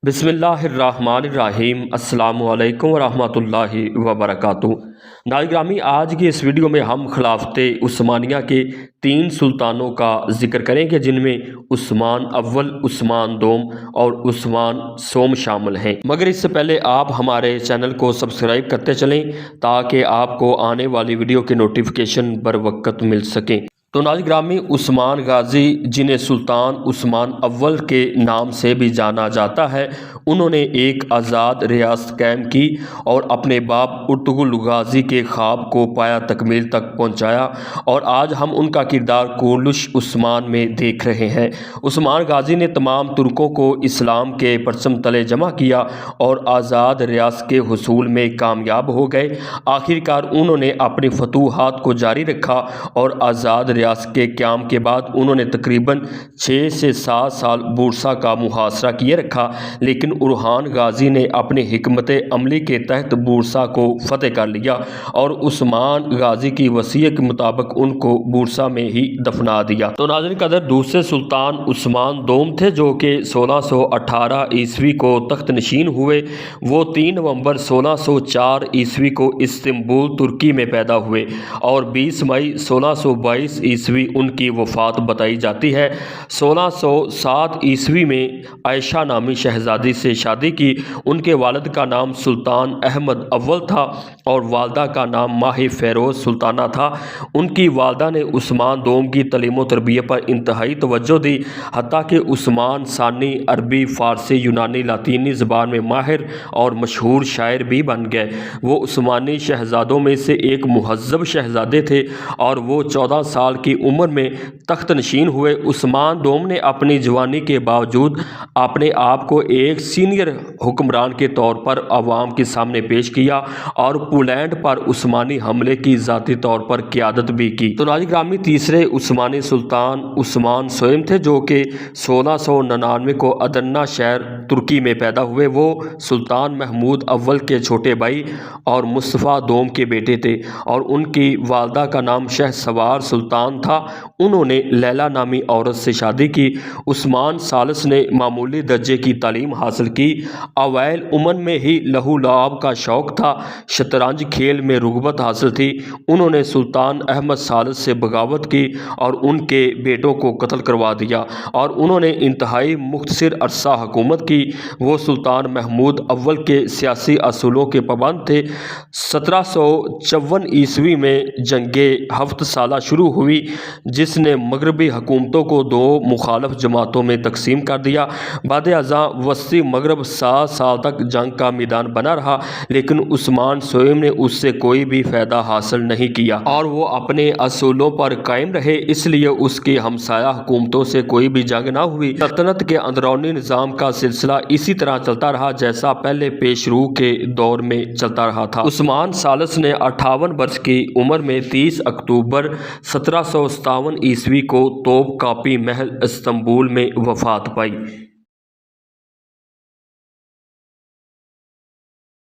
بسم اللہ الرحمن الرحیم۔ السلام علیکم ورحمۃ اللہ وبرکاتہ۔ ناظرین گرامی، آج کی اس ویڈیو میں ہم خلافت عثمانیہ کے 3 سلطانوں کا ذکر کریں گے، جن میں عثمان اول، عثمان دوم اور عثمان سوم شامل ہیں۔ مگر اس سے پہلے آپ ہمارے چینل کو سبسکرائب کرتے چلیں تاکہ آپ کو آنے والی ویڈیو کے نوٹیفیکیشن بر وقت مل سکیں۔ تو ناظرین گرامی، عثمان غازی، جنہیں سلطان عثمان اول کے نام سے بھی جانا جاتا ہے، انہوں نے ایک آزاد ریاست قائم کی اور اپنے باپ ارطغرل غازی کے خواب کو پایا تکمیل تک پہنچایا، اور آج ہم ان کا کردار کورلش عثمان میں دیکھ رہے ہیں۔ عثمان غازی نے تمام ترکوں کو اسلام کے پرچم تلے جمع کیا اور آزاد ریاست کے حصول میں کامیاب ہو گئے۔ آخرکار انہوں نے اپنی فتوحات کو جاری رکھا اور آزاد ریاست کے قیام کے بعد انہوں نے تقریباً 6 سے 7 سال بورسا کا محاصرہ کیے رکھا، لیکن اورحان غازی نے اپنی حکمت عملی کے تحت بورسا کو فتح کر لیا اور عثمان غازی کی وصیت کے مطابق ان کو بورسا میں ہی دفنا دیا۔ تو ناظرین قدر، دوسرے سلطان عثمان دوم تھے، جو کہ 1618 عیسوی کو تخت نشین ہوئے۔ وہ 3 نومبر 1604 عیسوی کو استنبول ترکی میں پیدا ہوئے اور 20 مئی 1622 عیسوی ان کی وفات بتائی جاتی ہے۔ 1607 عیسوی میں عائشہ نامی شہزادی سے شادی کی۔ ان کے والد کا نام سلطان احمد اول تھا اور والدہ کا نام ماہی فیروز سلطانہ تھا۔ ان کی والدہ نے عثمان دوم کی تعلیم و تربیت پر انتہائی توجہ دی، حتیٰ کہ عثمان ثانی عربی، فارسی، یونانی، لاطینی زبان میں ماہر اور مشہور شاعر بھی بن گئے۔ وہ عثمانی شہزادوں میں سے ایک مہذب شہزادے تھے اور وہ 14 سال کی عمر میں تخت نشین ہوئے۔ عثمان دوم نے اپنی جوانی کے باوجود اپنے آپ کو ایک سینئر حکمران کے طور پر عوام کے سامنے پیش کیا اور پولینڈ پر عثمانی حملے کی ذاتی طور پر قیادت بھی کی۔ تو ناظرین گرامی، تیسرے عثمانی سلطان عثمان سوم تھے، جو کہ 1699 کو ادرنہ شہر ترکی میں پیدا ہوئے۔ وہ سلطان محمود اول کے چھوٹے بھائی اور مصطفیٰ دوم کے بیٹے تھے اور ان کی والدہ کا نام شہسوار سلطان تھا۔ انہوں نے لیلا نامی عورت سے شادی کی۔ عثمان ثالث نے معمولی درجے کی تعلیم حاصل کی۔ اوائل عمر میں ہی لہو و لعب کا شوق تھا، شطرنج کھیل میں رغبت حاصل تھی۔ انہوں نے سلطان احمد ثالث سے بغاوت کی اور ان کے بیٹوں کو قتل کروا دیا اور انہوں نے انتہائی مختصر عرصہ حکومت کی۔ وہ سلطان محمود اول کے سیاسی اصولوں کے پابند تھے۔ 1754 عیسوی میں جنگ 7 سالہ شروع ہوئی، جس نے مغربی حکومتوں کو 2 مخالف جماعتوں میں تقسیم کر دیا۔ بعد ازاں وسطی مغرب 7 سال تک جنگ کا میدان بنا رہا، لیکن عثمان سوم نے اس سے کوئی بھی فائدہ حاصل نہیں کیا اور وہ اپنے اصولوں پر قائم رہے، اس لیے اس کی ہمسایہ حکومتوں سے کوئی بھی جنگ نہ ہوئی۔ سلطنت کے اندرونی نظام کا سلسلہ اسی طرح چلتا رہا جیسا پہلے پیشرو کے دور میں چلتا رہا تھا۔ عثمان ثالث نے 58 برس کی عمر میں 30 اکتوبر 1757 عیسوی کو توپ کاپی محل استنبول میں وفات پائی۔